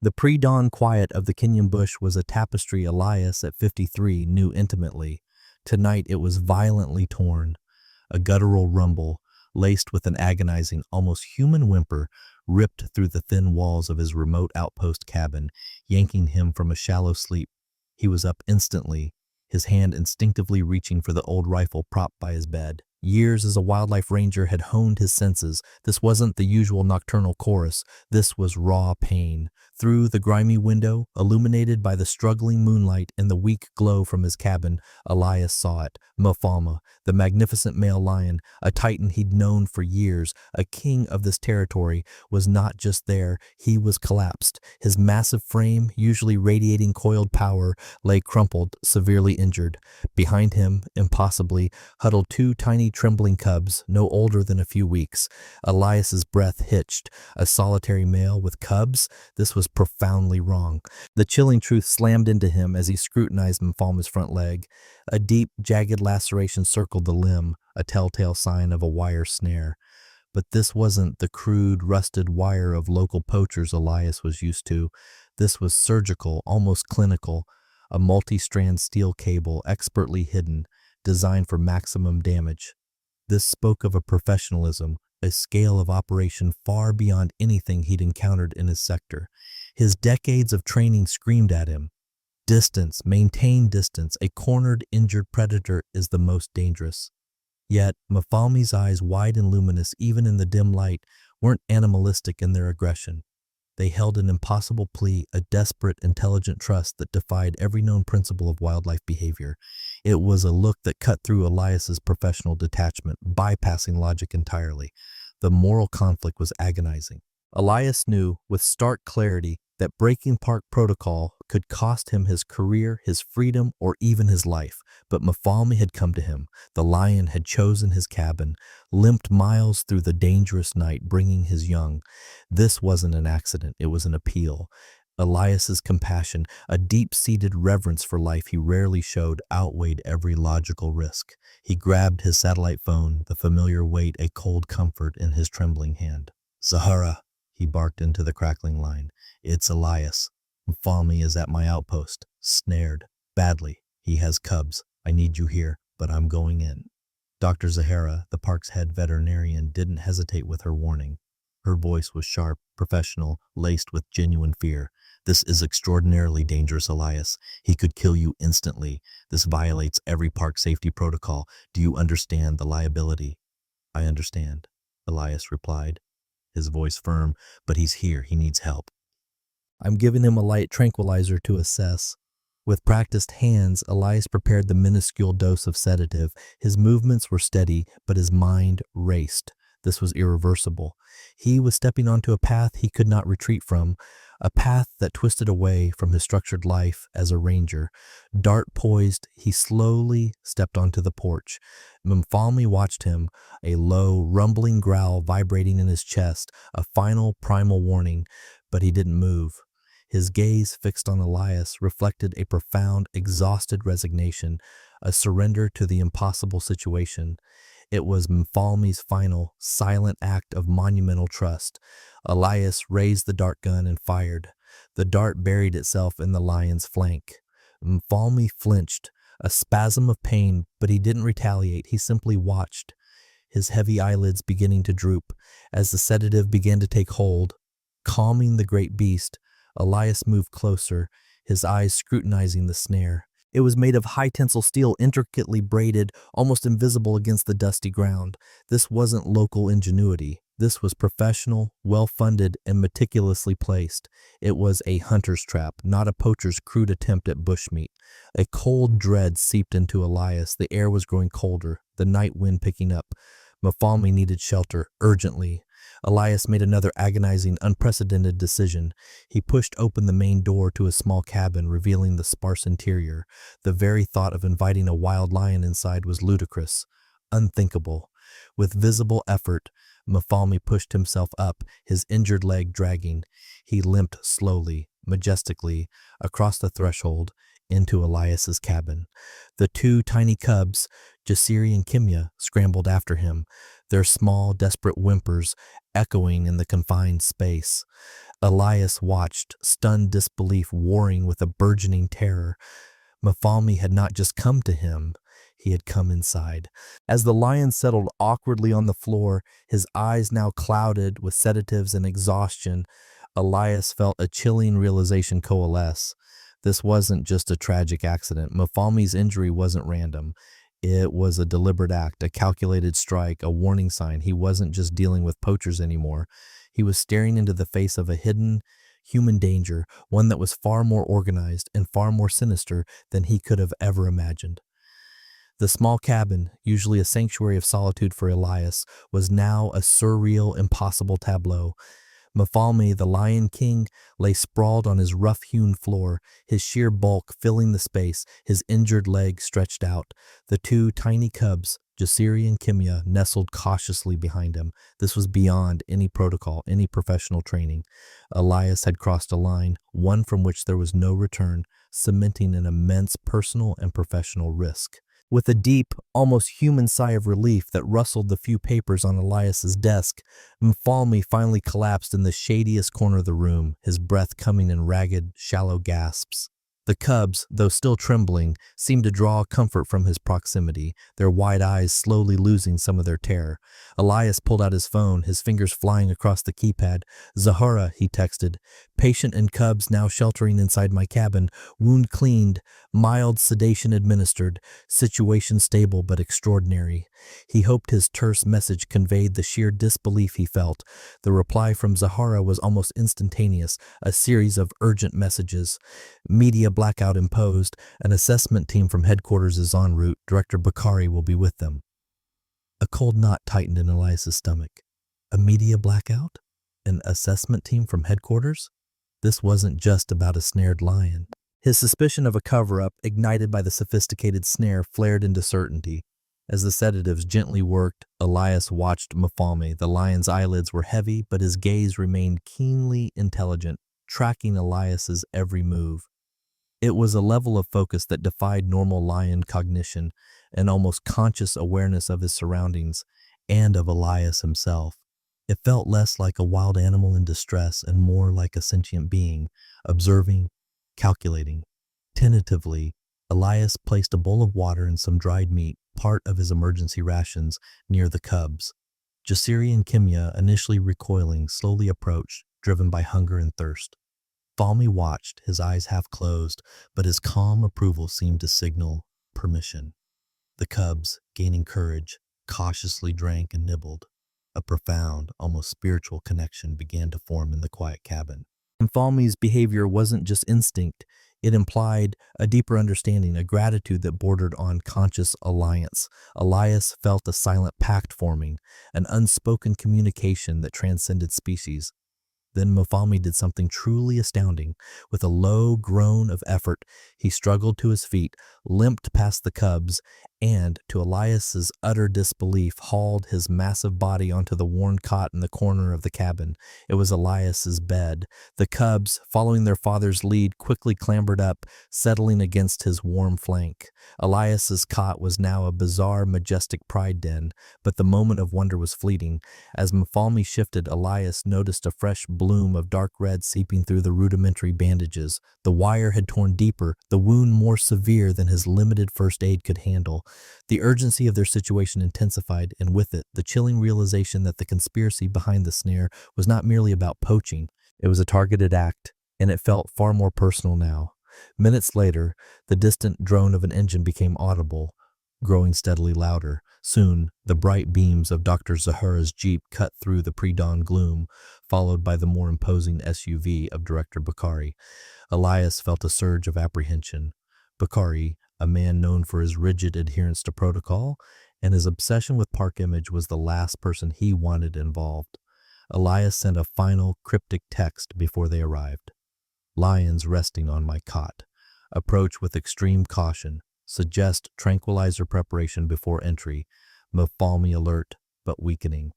The pre-dawn quiet of the Kenyan bush was a tapestry Elias at 53 knew intimately. Tonight it was violently torn. A guttural rumble, laced with an agonizing, almost human whimper, ripped through the thin walls of his remote outpost cabin, yanking him from a shallow sleep. He was up instantly, his hand instinctively reaching for the old rifle propped by his bed. Years as a wildlife ranger had honed his senses. This wasn't the usual nocturnal chorus. This was raw pain. Through the grimy window, illuminated by the struggling moonlight and the weak glow from his cabin, Elias saw it. Mfalme, the magnificent male lion, a titan he'd known for years, a king of this territory, was not just there, he was collapsed. His massive frame, usually radiating coiled power, lay crumpled, severely injured. Behind him, impossibly, huddled two tiny trembling cubs, no older than a few weeks. Elias's breath hitched. A solitary male with cubs? This was profoundly wrong. The chilling truth slammed into him as he scrutinized Mfalme's front leg. A deep, jagged laceration circled the limb, a telltale sign of a wire snare. But this wasn't the crude, rusted wire of local poachers Elias was used to. This was surgical, almost clinical, a multi-strand steel cable expertly hidden, designed for maximum damage. This spoke of a professionalism, a scale of operation far beyond anything he'd encountered in his sector. His decades of training screamed at him. Distance, maintain distance. A cornered, injured predator is the most dangerous. Yet, Mfalme's eyes, wide and luminous even in the dim light, weren't animalistic in their aggression. They held an impossible plea, a desperate, intelligent trust that defied every known principle of wildlife behavior. It was a look that cut through Elias's professional detachment, bypassing logic entirely. The moral conflict was agonizing. Elias knew, with stark clarity, that breaking park protocol could cost him his career, his freedom, or even his life. But Mfalme had come to him. The lion had chosen his cabin, limped miles through the dangerous night, bringing his young. This wasn't an accident, it was an appeal. Elias's compassion, a deep-seated reverence for life he rarely showed, outweighed every logical risk. He grabbed his satellite phone, the familiar weight a cold comfort in his trembling hand. "Sahara," he barked into the crackling line. "It's Elias. Mfalme is at my outpost, snared, badly. He has cubs. I need you here, but I'm going in." Dr. Zahara, the park's head veterinarian, didn't hesitate with her warning. Her voice was sharp, professional, laced with genuine fear. "This is extraordinarily dangerous, Elias. He could kill you instantly. This violates every park safety protocol. Do you understand the liability?" "I understand," Elias replied, his voice firm, "but he's here. He needs help." "I'm giving him a light tranquilizer to assess." With practiced hands, Elias prepared the minuscule dose of sedative. His movements were steady, but his mind raced. This was irreversible. He was stepping onto a path he could not retreat from, a path that twisted away from his structured life as a ranger. Dart poised, he slowly stepped onto the porch. Mfalme watched him, a low, rumbling growl vibrating in his chest, a final primal warning, but he didn't move. His gaze, fixed on Elias, reflected a profound, exhausted resignation, a surrender to the impossible situation. It was Mfalme's final, silent act of monumental trust. Elias raised the dart gun and fired. The dart buried itself in the lion's flank. Mfalme flinched, a spasm of pain, but he didn't retaliate. He simply watched, his heavy eyelids beginning to droop. As the sedative began to take hold, calming the great beast, Elias moved closer, his eyes scrutinizing the snare. It was made of high-tensile steel, intricately braided, almost invisible against the dusty ground. This wasn't local ingenuity. This was professional, well-funded, and meticulously placed. It was a hunter's trap, not a poacher's crude attempt at bushmeat. A cold dread seeped into Elias. The air was growing colder, the night wind picking up. Mfalme needed shelter, urgently. Elias made another agonizing, unprecedented decision. He pushed open the main door to his small cabin, revealing the sparse interior. The very thought of inviting a wild lion inside was ludicrous, unthinkable. With visible effort, Mfalme pushed himself up, his injured leg dragging. He limped slowly, majestically, across the threshold, into Elias's cabin. The two tiny cubs, Jasiri and Kimya, scrambled after him, their small, desperate whimpers echoing in the confined space. Elias watched, stunned disbelief warring with a burgeoning terror. Mfalme had not just come to him, he had come inside. As the lion settled awkwardly on the floor, his eyes now clouded with sedatives and exhaustion, Elias felt a chilling realization coalesce. This wasn't just a tragic accident. Mfalme's injury wasn't random. It was a deliberate act, a calculated strike, a warning sign. He wasn't just dealing with poachers anymore. He was staring into the face of a hidden human danger, one that was far more organized and far more sinister than he could have ever imagined. The small cabin, usually a sanctuary of solitude for Elias, was now a surreal, impossible tableau. Mfalme, the Lion King, lay sprawled on his rough-hewn floor, his sheer bulk filling the space, his injured leg stretched out. The two tiny cubs, Jasiri and Kimya, nestled cautiously behind him. This was beyond any protocol, any professional training. Elias had crossed a line, one from which there was no return, cementing an immense personal and professional risk. With a deep, almost human sigh of relief that rustled the few papers on Elias's desk, Mfalme finally collapsed in the shadiest corner of the room, his breath coming in ragged, shallow gasps. The cubs, though still trembling, seemed to draw comfort from his proximity, their wide eyes slowly losing some of their terror. Elias pulled out his phone, his fingers flying across the keypad. "Zahara," he texted. "Patient and cubs now sheltering inside my cabin. Wound cleaned. Mild sedation administered. Situation stable but extraordinary." He hoped his terse message conveyed the sheer disbelief he felt. The reply from Zahara was almost instantaneous, a series of urgent messages. "Media blackout imposed. An assessment team from headquarters is en route. Director Bakari will be with them." A cold knot tightened in Elias's stomach. A media blackout? An assessment team from headquarters? This wasn't just about a snared lion. His suspicion of a cover-up, ignited by the sophisticated snare, flared into certainty. As the sedatives gently worked, Elias watched Mfalme. The lion's eyelids were heavy, but his gaze remained keenly intelligent, tracking Elias's every move. It was a level of focus that defied normal lion cognition, an almost conscious awareness of his surroundings and of Elias himself. It felt less like a wild animal in distress and more like a sentient being, observing, calculating. Tentatively, Elias placed a bowl of water and some dried meat, part of his emergency rations, near the cubs. Jasiri and Kimya, initially recoiling, slowly approached, driven by hunger and thirst. Mfalme watched, his eyes half closed, but his calm approval seemed to signal permission. The cubs, gaining courage, cautiously drank and nibbled. A profound, almost spiritual connection began to form in the quiet cabin. Mfalme's behavior wasn't just instinct. It implied a deeper understanding, a gratitude that bordered on conscious alliance. Elias felt a silent pact forming, an unspoken communication that transcended species. Then Mfalme did something truly astounding. With a low groan of effort, he struggled to his feet, limped past the cubs, and, to Elias's utter disbelief, hauled his massive body onto the worn cot in the corner of the cabin. It was Elias's bed. The cubs, following their father's lead, quickly clambered up, settling against his warm flank. Elias's cot was now a bizarre, majestic pride den, but the moment of wonder was fleeting. As Mfalme shifted, Elias noticed a fresh bloom of dark red seeping through the rudimentary bandages. The wire had torn deeper, the wound more severe than his limited first aid could handle. The urgency of their situation intensified, and with it, the chilling realization that the conspiracy behind the snare was not merely about poaching. It was a targeted act, and it felt far more personal now. Minutes later, the distant drone of an engine became audible, growing steadily louder. Soon, the bright beams of Dr. Zahara's jeep cut through the pre-dawn gloom, followed by the more imposing SUV of Director Bakari. Elias felt a surge of apprehension. Bakari, a man known for his rigid adherence to protocol and his obsession with park image, was the last person he wanted involved. Elias sent a final cryptic text before they arrived. "Lions resting on my cot. Approach with extreme caution. Suggest tranquilizer preparation before entry. Mfalme alert, but weakening."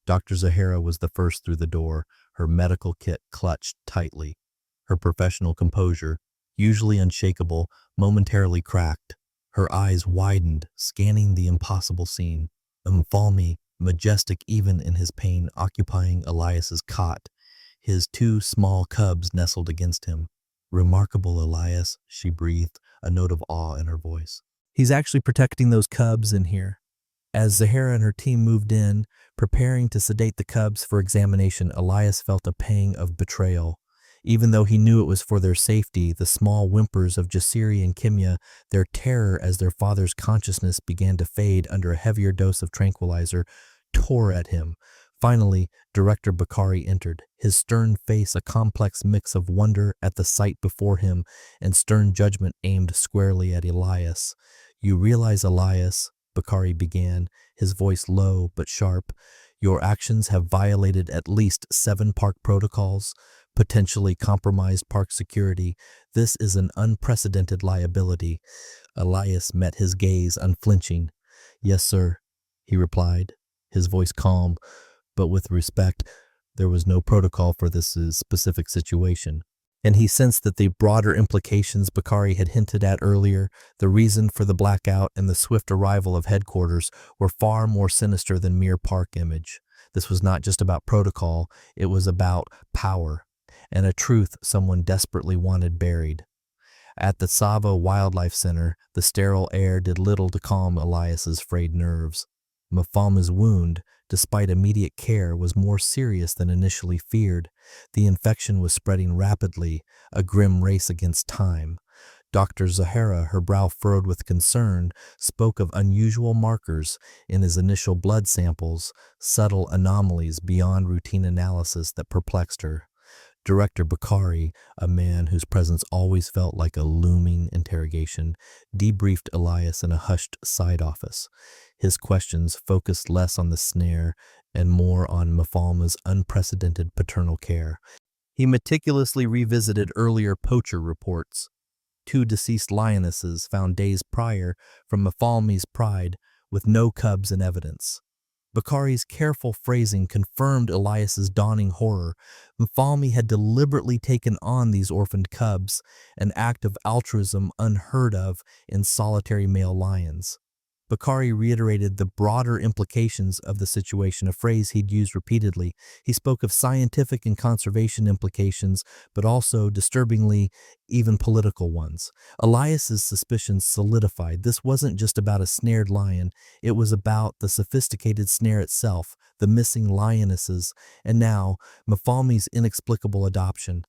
Dr. Zahara was the first through the door, her medical kit clutched tightly. Her professional composure, usually unshakable, momentarily cracked. Her eyes widened, scanning the impossible scene. Mfalme, majestic even in his pain, occupying Elias's cot. His two small cubs nestled against him. "Remarkable, Elias," she breathed, a note of awe in her voice. "He's actually protecting those cubs in here." As Zahara and her team moved in, preparing to sedate the cubs for examination, Elias felt a pang of betrayal. Even though he knew it was for their safety, the small whimpers of Jasiri and Kimya, their terror as their father's consciousness began to fade under a heavier dose of tranquilizer, tore at him. Finally, Director Bakari entered, his stern face a complex mix of wonder at the sight before him and stern judgment aimed squarely at Elias. "You realize, Elias," Bakari began, his voice low but sharp, "your actions have violated at least 7 park protocols, potentially compromised park security. This is an unprecedented liability." Elias met his gaze unflinching. "Yes, sir," he replied, his voice calm, but with respect. There was no protocol for this specific situation. And he sensed that the broader implications Bakari had hinted at earlier, the reason for the blackout and the swift arrival of headquarters, were far more sinister than mere park image. This was not just about protocol, it was about power, and a truth someone desperately wanted buried. At the Tsavo Wildlife Center, the sterile air did little to calm Elias's frayed nerves. Mfalme's wound, despite immediate care, was more serious than initially feared. The infection was spreading rapidly, a grim race against time. Dr. Zahara, her brow furrowed with concern, spoke of unusual markers in his initial blood samples, subtle anomalies beyond routine analysis that perplexed her. Director Bakari, a man whose presence always felt like a looming interrogation, debriefed Elias in a hushed side office. His questions focused less on the snare and more on Mfalme's unprecedented paternal care. He meticulously revisited earlier poacher reports. 2 deceased lionesses found days prior from Mfalme's pride with no cubs in evidence. Bakari's careful phrasing confirmed Elias's dawning horror. Mfalme had deliberately taken on these orphaned cubs, an act of altruism unheard of in solitary male lions. Bakari reiterated the broader implications of the situation, a phrase he'd used repeatedly. He spoke of scientific and conservation implications, but also, disturbingly, even political ones. Elias's suspicions solidified. This wasn't just about a snared lion, it was about the sophisticated snare itself, the missing lionesses, and now, Mfalme's inexplicable adoption.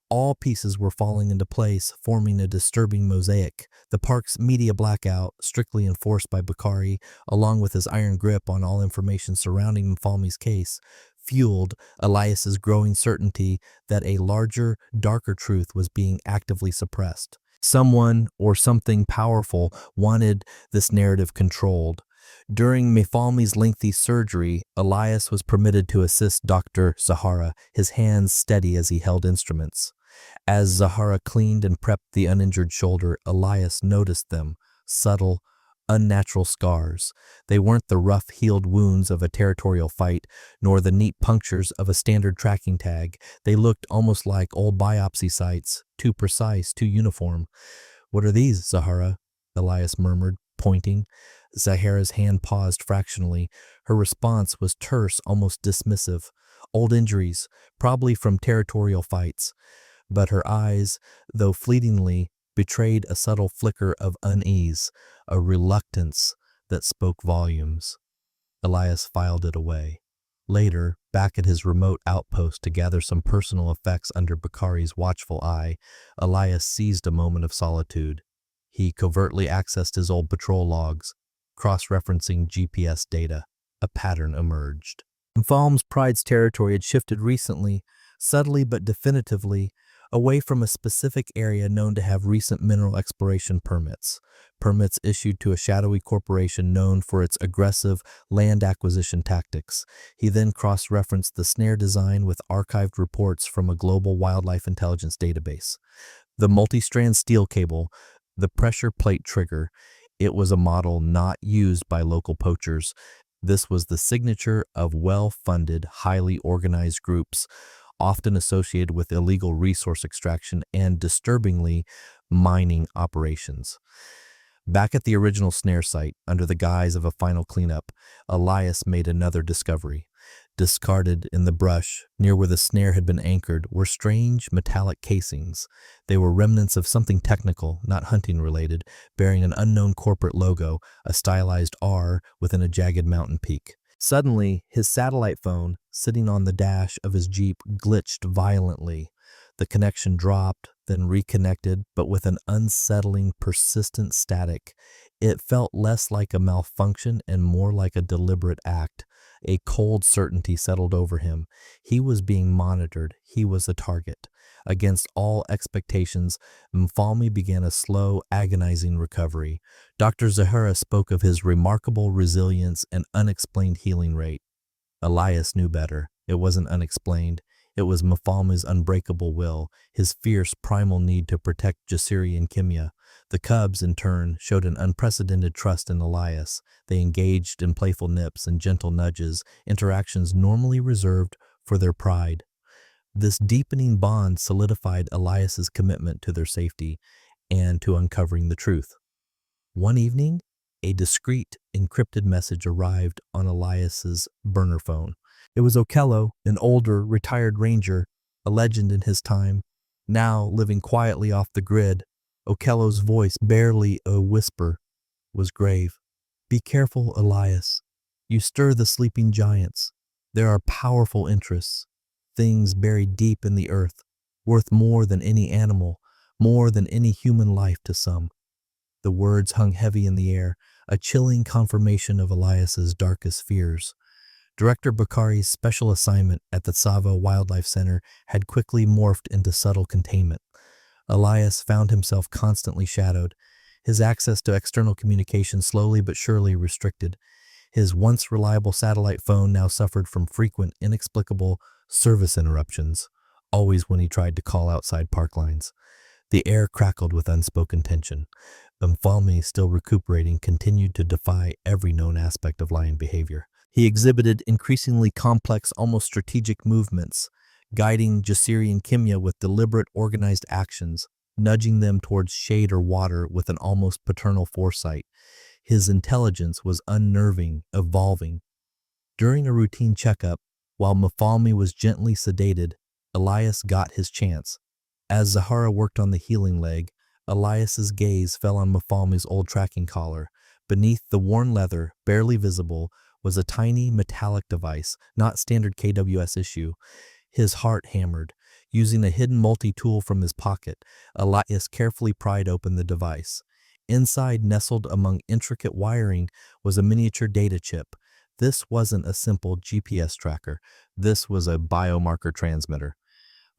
All pieces were falling into place, forming a disturbing mosaic. The park's media blackout, strictly enforced by Bakari, along with his iron grip on all information surrounding Mfalme's case, fueled Elias's growing certainty that a larger, darker truth was being actively suppressed. Someone or something powerful wanted this narrative controlled. During Mfalme's lengthy surgery, Elias was permitted to assist Dr. Zahara, his hands steady as he held instruments. As Zahara cleaned and prepped the uninjured shoulder, Elias noticed them, subtle, unnatural scars. They weren't the rough-healed wounds of a territorial fight, nor the neat punctures of a standard tracking tag. They looked almost like old biopsy sites, too precise, too uniform. "What are these, Zahara?" Elias murmured, pointing. Zahara's hand paused fractionally. Her response was terse, almost dismissive. "Old injuries, probably from territorial fights." But her eyes, though fleetingly, betrayed a subtle flicker of unease, a reluctance that spoke volumes. Elias filed it away. Later, back at his remote outpost to gather some personal effects under Bakari's watchful eye, Elias seized a moment of solitude. He covertly accessed his old patrol logs, cross-referencing GPS data. A pattern emerged. Mfalme's pride's territory had shifted recently, subtly but definitively, away from a specific area known to have recent mineral exploration permits issued to a shadowy corporation known for its aggressive land acquisition tactics. He then cross-referenced the snare design with archived reports from a global wildlife intelligence database. The multi-strand steel cable, the pressure plate trigger, it was a model not used by local poachers. This was the signature of well-funded, highly organized groups, often associated with illegal resource extraction and, disturbingly, mining operations. Back at the original snare site, under the guise of a final cleanup, Elias made another discovery. Discarded in the brush, near where the snare had been anchored, were strange metallic casings. They were remnants of something technical, not hunting related, bearing an unknown corporate logo, a stylized R within a jagged mountain peak. Suddenly, his satellite phone, sitting on the dash of his Jeep, glitched violently. The connection dropped, then reconnected, but with an unsettling, persistent static. It felt less like a malfunction and more like a deliberate act. A cold certainty settled over him. He was being monitored. He was a target. Against all expectations, Mfalme began a slow, agonizing recovery. Dr. Zahara spoke of his remarkable resilience and unexplained healing rate. Elias knew better. It wasn't unexplained. It was Mfalme's unbreakable will, his fierce primal need to protect Jasiri and Kimya. The cubs, in turn, showed an unprecedented trust in Elias. They engaged in playful nips and gentle nudges, interactions normally reserved for their pride. This deepening bond solidified Elias's commitment to their safety and to uncovering the truth. One evening, a discreet, encrypted message arrived on Elias's burner phone. It was Okello, an older, retired ranger, a legend in his time, now living quietly off the grid. Okello's voice, barely a whisper, was grave. "Be careful, Elias. You stir the sleeping giants. There are powerful interests, things buried deep in the earth, worth more than any animal, more than any human life to some." The words hung heavy in the air, a chilling confirmation of Elias's darkest fears. Director Bakari's special assignment at the Tsavo Wildlife Center had quickly morphed into subtle containment. Elias found himself constantly shadowed, his access to external communication slowly but surely restricted. His once reliable satellite phone now suffered from frequent, inexplicable service interruptions, always when he tried to call outside park lines. The air crackled with unspoken tension. Mfalme, still recuperating, continued to defy every known aspect of lion behavior. He exhibited increasingly complex, almost strategic movements, guiding Jasiri and Kimya with deliberate, organized actions, nudging them towards shade or water with an almost paternal foresight. His intelligence was unnerving, evolving. During a routine checkup, while Mfalme was gently sedated, Elias got his chance. As Zahara worked on the healing leg, Elias's gaze fell on Mfalme's old tracking collar. Beneath the worn leather, barely visible, was a tiny metallic device, not standard KWS issue. His heart hammered. Using a hidden multi-tool from his pocket, Elias carefully pried open the device. Inside, nestled among intricate wiring, was a miniature data chip. This wasn't a simple GPS tracker. This was a biomarker transmitter.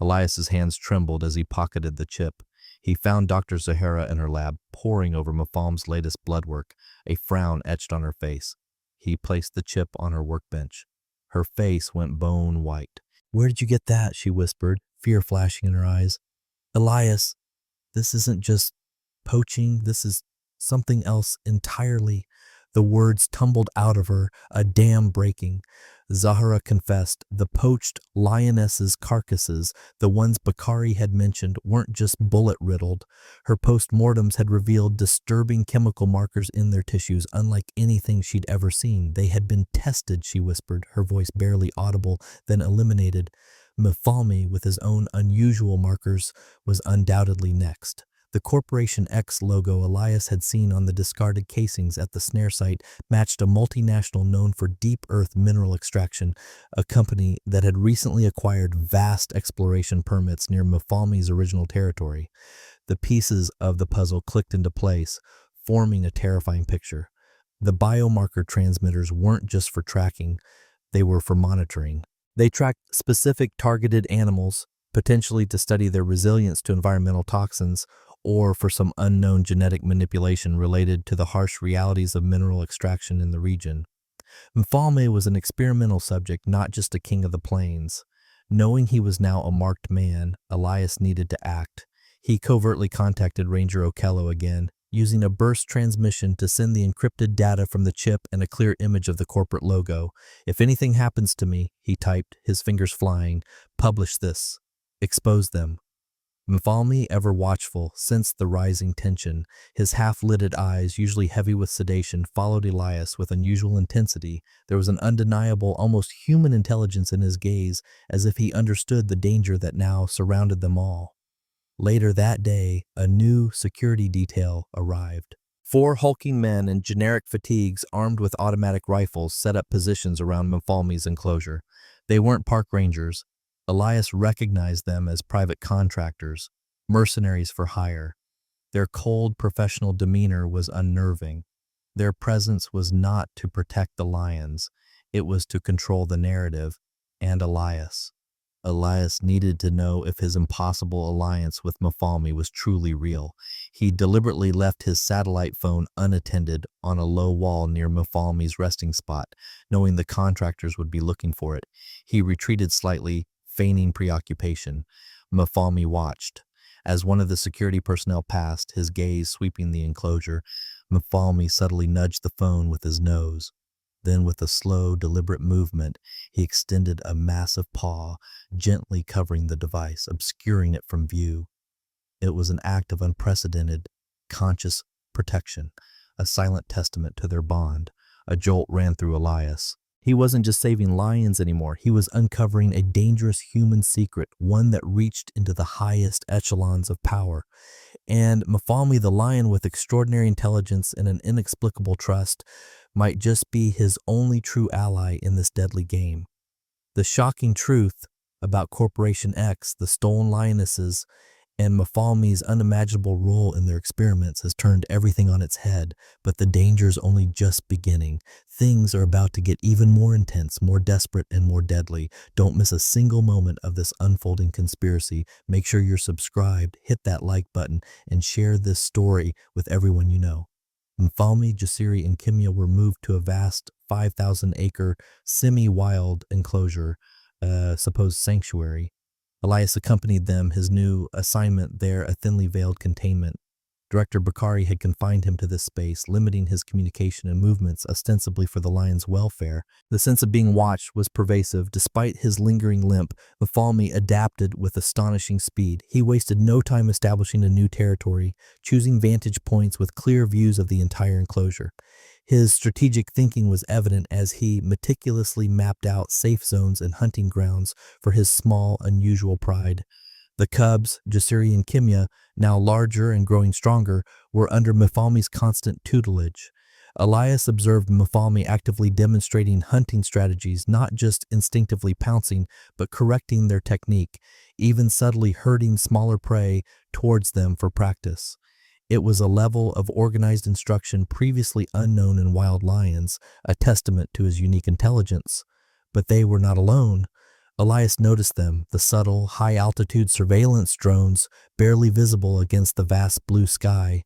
Elias's hands trembled as he pocketed the chip. He found Dr. Zahara in her lab, poring over Mfalme's latest blood work, a frown etched on her face. He placed the chip on her workbench. Her face went bone white. "Where did you get that?" she whispered, fear flashing in her eyes. "Elias, this isn't just poaching, this is something else entirely." The words tumbled out of her, a dam breaking. Zahara confessed the poached lionesses' carcasses, the ones Bakari had mentioned, weren't just bullet-riddled. Her post-mortems had revealed disturbing chemical markers in their tissues, unlike anything she'd ever seen. They had been tested, she whispered, her voice barely audible, then eliminated. Mfalme, with his own unusual markers, was undoubtedly next. The Corporation X logo Elias had seen on the discarded casings at the snare site matched a multinational known for deep earth mineral extraction, a company that had recently acquired vast exploration permits near Mfalme's original territory. The pieces of the puzzle clicked into place, forming a terrifying picture. The biomarker transmitters weren't just for tracking, they were for monitoring. They tracked specific targeted animals, potentially to study their resilience to environmental toxins, or for some unknown genetic manipulation related to the harsh realities of mineral extraction in the region. Mfalme was an experimental subject, not just a king of the plains. Knowing he was now a marked man, Elias needed to act. He covertly contacted Ranger Okello again, using a burst transmission to send the encrypted data from the chip and a clear image of the corporate logo. "If anything happens to me," he typed, his fingers flying, "publish this. Expose them." Mfalme, ever watchful, sensed the rising tension. His half-lidded eyes, usually heavy with sedation, followed Elias with unusual intensity. There was an undeniable, almost human intelligence in his gaze, as if he understood the danger that now surrounded them all. Later that day, a new security detail arrived. 4 hulking men in generic fatigues armed with automatic rifles set up positions around Mfalme's enclosure. They weren't park rangers. Elias recognized them as private contractors, mercenaries for hire. Their cold, professional demeanor was unnerving. Their presence was not to protect the lions. It was to control the narrative and Elias. Elias needed to know if his impossible alliance with Mfalme was truly real. He deliberately left his satellite phone unattended on a low wall near Mfalme's resting spot, knowing the contractors would be looking for it. He retreated slightly, feigning preoccupation. Mfalme watched. As one of the security personnel passed, his gaze sweeping the enclosure, Mfalme subtly nudged the phone with his nose. Then, with a slow, deliberate movement, he extended a massive paw, gently covering the device, obscuring it from view. It was an act of unprecedented, conscious protection, a silent testament to their bond. A jolt ran through Elias. He wasn't just saving lions anymore. He was uncovering a dangerous human secret, one that reached into the highest echelons of power. And Mfalme the lion, with extraordinary intelligence and an inexplicable trust, might just be his only true ally in this deadly game. The shocking truth about Corporation X, the stolen lionesses, and Mfalme's unimaginable role in their experiments has turned everything on its head, but the danger's only just beginning. Things are about to get even more intense, more desperate, and more deadly. Don't miss a single moment of this unfolding conspiracy. Make sure you're subscribed, hit that like button, and share this story with everyone you know. Mfalme, Jasiri, and Kimya were moved to a vast 5,000-acre semi-wild enclosure, supposed sanctuary. Elias accompanied them, his new assignment there a thinly veiled containment. Director Bakari had confined him to this space, limiting his communication and movements ostensibly for the lion's welfare. The sense of being watched was pervasive. Despite his lingering limp, Mfalme adapted with astonishing speed. He wasted no time establishing a new territory, choosing vantage points with clear views of the entire enclosure. His strategic thinking was evident as he meticulously mapped out safe zones and hunting grounds for his small, unusual pride. The cubs, Jasiri and Kimya, now larger and growing stronger, were under Mfalme's constant tutelage. Elias observed Mfalme actively demonstrating hunting strategies, not just instinctively pouncing, but correcting their technique, even subtly herding smaller prey towards them for practice. It was a level of organized instruction previously unknown in wild lions, a testament to his unique intelligence. But they were not alone. Elias noticed them, the subtle, high-altitude surveillance drones barely visible against the vast blue sky.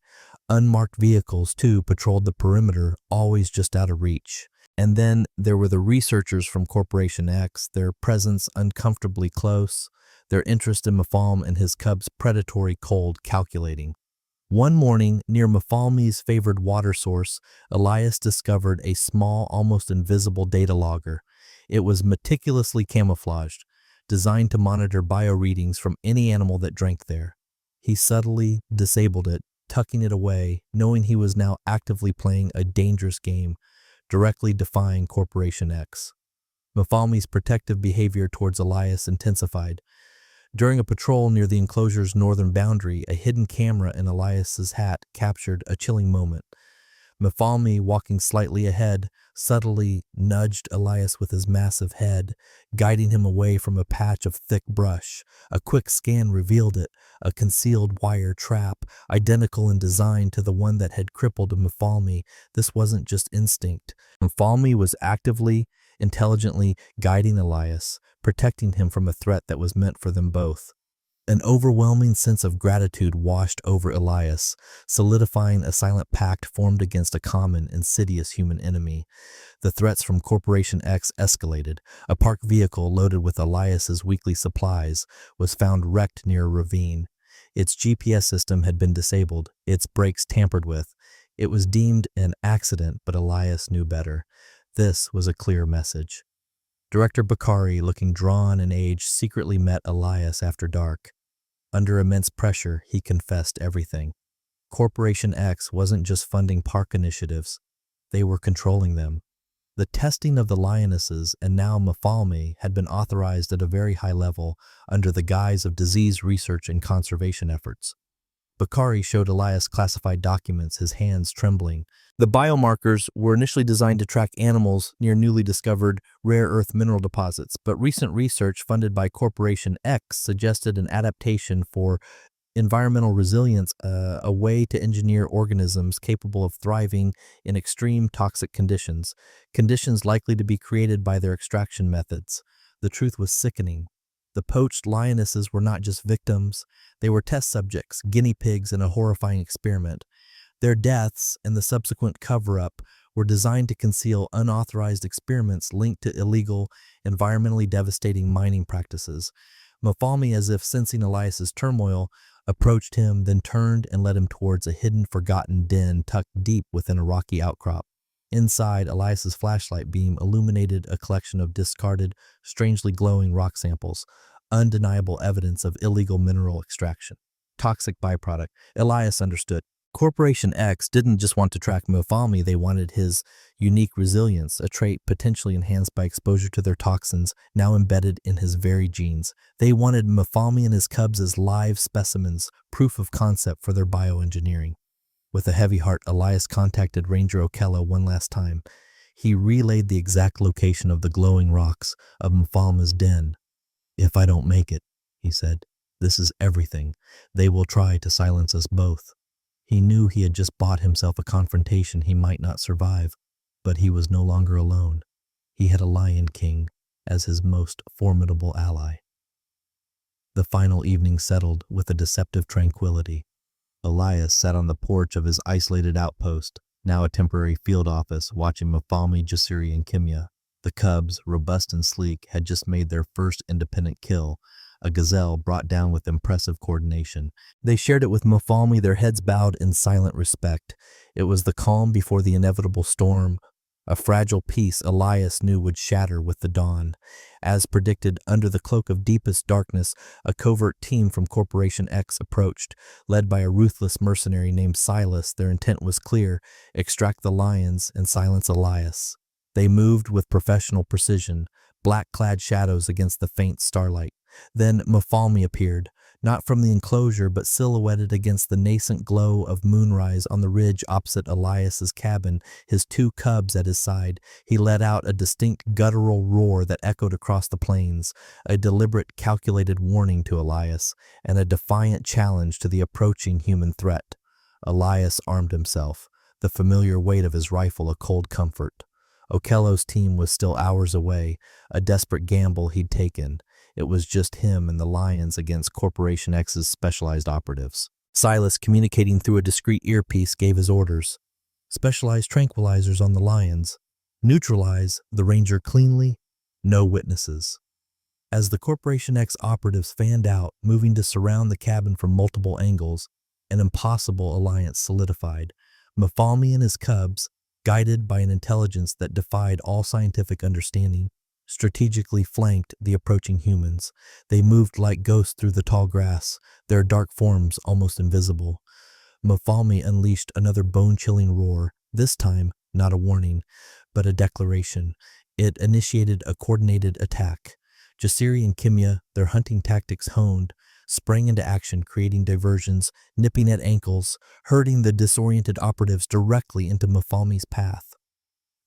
Unmarked vehicles, too, patrolled the perimeter, always just out of reach. And then there were the researchers from Corporation X, their presence uncomfortably close, their interest in Mfalme and his cubs' predatory cold calculating. One morning, near Mfalme's favored water source, Elias discovered a small, almost invisible data logger. It was meticulously camouflaged, designed to monitor bioreadings from any animal that drank there. He subtly disabled it, tucking it away, knowing he was now actively playing a dangerous game, directly defying Corporation X. Mfalme's protective behavior towards Elias intensified. During a patrol near the enclosure's northern boundary, a hidden camera in Elias's hat captured a chilling moment. Mfalme, walking slightly ahead, subtly nudged Elias with his massive head, guiding him away from a patch of thick brush. A quick scan revealed it, a concealed wire trap, identical in design to the one that had crippled Mfalme. This wasn't just instinct. Mfalme was actively, intelligently guiding Elias, protecting him from a threat that was meant for them both. An overwhelming sense of gratitude washed over Elias, solidifying a silent pact formed against a common, insidious human enemy. The threats from Corporation X escalated. A parked vehicle loaded with Elias's weekly supplies was found wrecked near a ravine. Its GPS system had been disabled, its brakes tampered with. It was deemed an accident, but Elias knew better. This was a clear message. Director Bakari, looking drawn and aged, secretly met Elias after dark. Under immense pressure, he confessed everything. Corporation X wasn't just funding park initiatives, they were controlling them. The testing of the lionesses and now Mfalme had been authorized at a very high level under the guise of disease research and conservation efforts. Bakari showed Elias classified documents, his hands trembling. The biomarkers were initially designed to track animals near newly discovered rare earth mineral deposits, but recent research funded by Corporation X suggested an adaptation for environmental resilience, a way to engineer organisms capable of thriving in extreme toxic conditions, conditions likely to be created by their extraction methods. The truth was sickening. The poached lionesses were not just victims, they were test subjects, guinea pigs in a horrifying experiment. Their deaths and the subsequent cover-up were designed to conceal unauthorized experiments linked to illegal, environmentally devastating mining practices. Mfalme, as if sensing Elias's turmoil, approached him, then turned and led him towards a hidden, forgotten den tucked deep within a rocky outcrop. Inside, Elias's flashlight beam illuminated a collection of discarded, strangely glowing rock samples, undeniable evidence of illegal mineral extraction. Toxic byproduct. Elias understood. Corporation X didn't just want to track Mfalme, they wanted his unique resilience, a trait potentially enhanced by exposure to their toxins now embedded in his very genes. They wanted Mfalme and his cubs as live specimens, proof of concept for their bioengineering. With a heavy heart, Elias contacted Ranger Okello one last time. He relayed the exact location of the glowing rocks of Mfalme's den. "If I don't make it," he said, "this is everything. They will try to silence us both." He knew he had just bought himself a confrontation he might not survive, but he was no longer alone. He had a Lion King as his most formidable ally. The final evening settled with a deceptive tranquility. Elias sat on the porch of his isolated outpost, now a temporary field office, watching Mfalme, Jasiri, and Kimya. The cubs, robust and sleek, had just made their first independent kill, a gazelle brought down with impressive coordination. They shared it with Mfalme, their heads bowed in silent respect. It was the calm before the inevitable storm, a fragile peace Elias knew would shatter with the dawn. As predicted, under the cloak of deepest darkness, a covert team from Corporation X approached, led by a ruthless mercenary named Silas. Their intent was clear: extract the lions and silence Elias. They moved with professional precision, black-clad shadows against the faint starlight. Then Mfalme appeared, not from the enclosure but silhouetted against the nascent glow of moonrise on the ridge opposite Elias's cabin, his two cubs at his side. He let out a distinct guttural roar that echoed across the plains, a deliberate, calculated warning to Elias, and a defiant challenge to the approaching human threat. Elias armed himself, the familiar weight of his rifle a cold comfort. Okello's team was still hours away, a desperate gamble he'd taken. It was just him and the lions against Corporation X's specialized operatives. Silas, communicating through a discreet earpiece, gave his orders. Specialized tranquilizers on the lions. Neutralize the ranger cleanly. No witnesses. As the Corporation X operatives fanned out, moving to surround the cabin from multiple angles, an impossible alliance solidified. Mfalme and his cubs, guided by an intelligence that defied all scientific understanding, strategically flanked the approaching humans. They moved like ghosts through the tall grass, their dark forms almost invisible. Mfalme unleashed another bone-chilling roar, this time not a warning, but a declaration. It initiated a coordinated attack. Jasiri and Kimya, their hunting tactics honed, sprang into action, creating diversions, nipping at ankles, herding the disoriented operatives directly into Mfalme's path.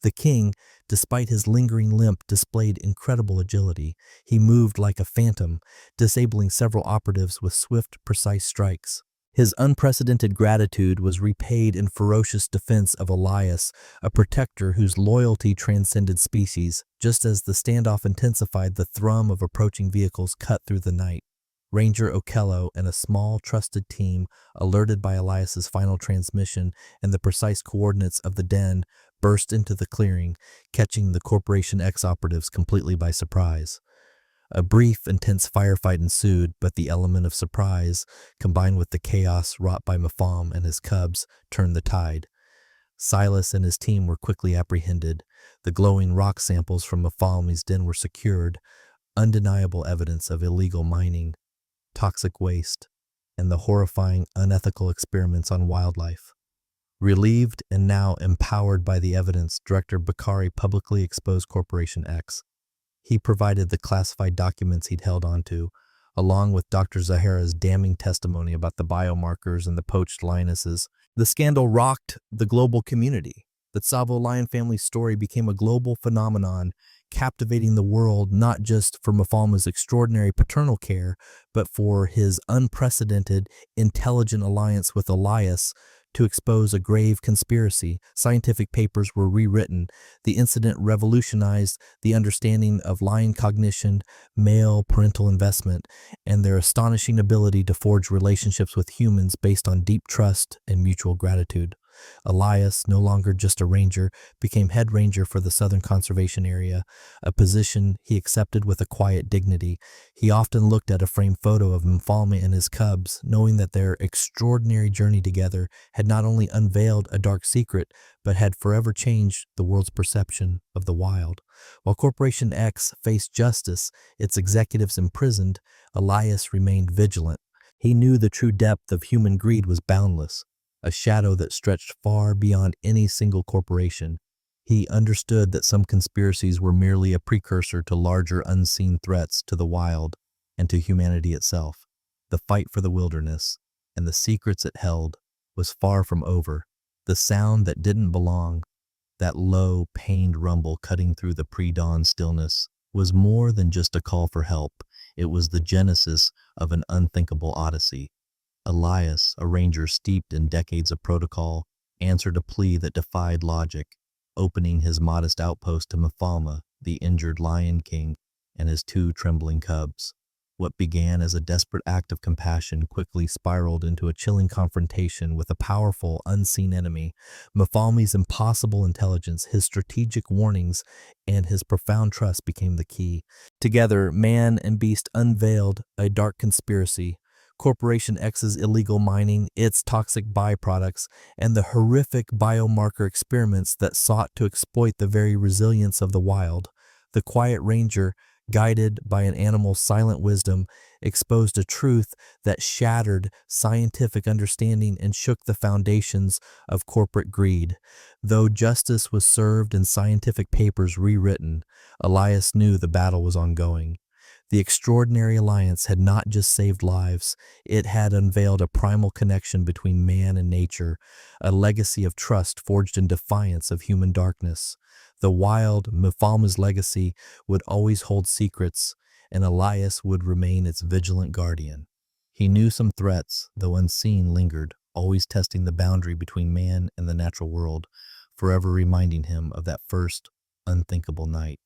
The king, despite his lingering limp, displayed incredible agility. He moved like a phantom, disabling several operatives with swift, precise strikes. His unprecedented gratitude was repaid in ferocious defense of Elias, a protector whose loyalty transcended species. Just as the standoff intensified, the thrum of approaching vehicles cut through the night. Ranger Okello and a small, trusted team, alerted by Elias's final transmission and the precise coordinates of the den, burst into the clearing, catching the Corporation X operatives completely by surprise. A brief, intense firefight ensued, but the element of surprise, combined with the chaos wrought by Mfalme and his cubs, turned the tide. Silas and his team were quickly apprehended. The glowing rock samples from Mfalme's den were secured, undeniable evidence of illegal mining. Toxic waste. and the horrifying, unethical experiments on wildlife. Relieved and now empowered by the evidence, Director Bakari publicly exposed Corporation X. He provided the classified documents he'd held onto, along with Dr. Zahara's damning testimony about the biomarkers and the poached lionesses. The scandal rocked the global community. The Tsavo lion family's story became a global phenomenon, captivating the world not just for Mfalme's extraordinary paternal care, but for his unprecedented, intelligent alliance with Elias to expose a grave conspiracy. Scientific papers were rewritten. The incident revolutionized the understanding of lion cognition, male parental investment, and their astonishing ability to forge relationships with humans based on deep trust and mutual gratitude. Elias, no longer just a ranger, became head ranger for the Southern Conservation Area, a position he accepted with a quiet dignity. He often looked at a framed photo of Mfalme and his cubs, knowing that their extraordinary journey together had not only unveiled a dark secret, but had forever changed the world's perception of the wild. While Corporation X faced justice, its executives imprisoned, Elias remained vigilant. He knew the true depth of human greed was boundless, a shadow that stretched far beyond any single corporation. He understood that some conspiracies were merely a precursor to larger unseen threats to the wild and to humanity itself. The fight for the wilderness and the secrets it held was far from over. The sound that didn't belong, that low, pained rumble cutting through the pre-dawn stillness, was more than just a call for help. It was the genesis of an unthinkable odyssey. Elias, a ranger steeped in decades of protocol, answered a plea that defied logic, opening his modest outpost to Mfalme, the injured lion king, and his two trembling cubs. What began as a desperate act of compassion quickly spiraled into a chilling confrontation with a powerful, unseen enemy. Mfalme's impossible intelligence, his strategic warnings, and his profound trust became the key. Together, man and beast unveiled a dark conspiracy. Corporation X's illegal mining, its toxic byproducts, and the horrific biomarker experiments that sought to exploit the very resilience of the wild. The quiet ranger, guided by an animal's silent wisdom, exposed a truth that shattered scientific understanding and shook the foundations of corporate greed. Though justice was served and scientific papers rewritten, Elias knew the battle was ongoing. The extraordinary alliance had not just saved lives, it had unveiled a primal connection between man and nature, a legacy of trust forged in defiance of human darkness. The wild, Mfalme's legacy, would always hold secrets, and Elias would remain its vigilant guardian. He knew some threats, though unseen, lingered, always testing the boundary between man and the natural world, forever reminding him of that first, unthinkable night.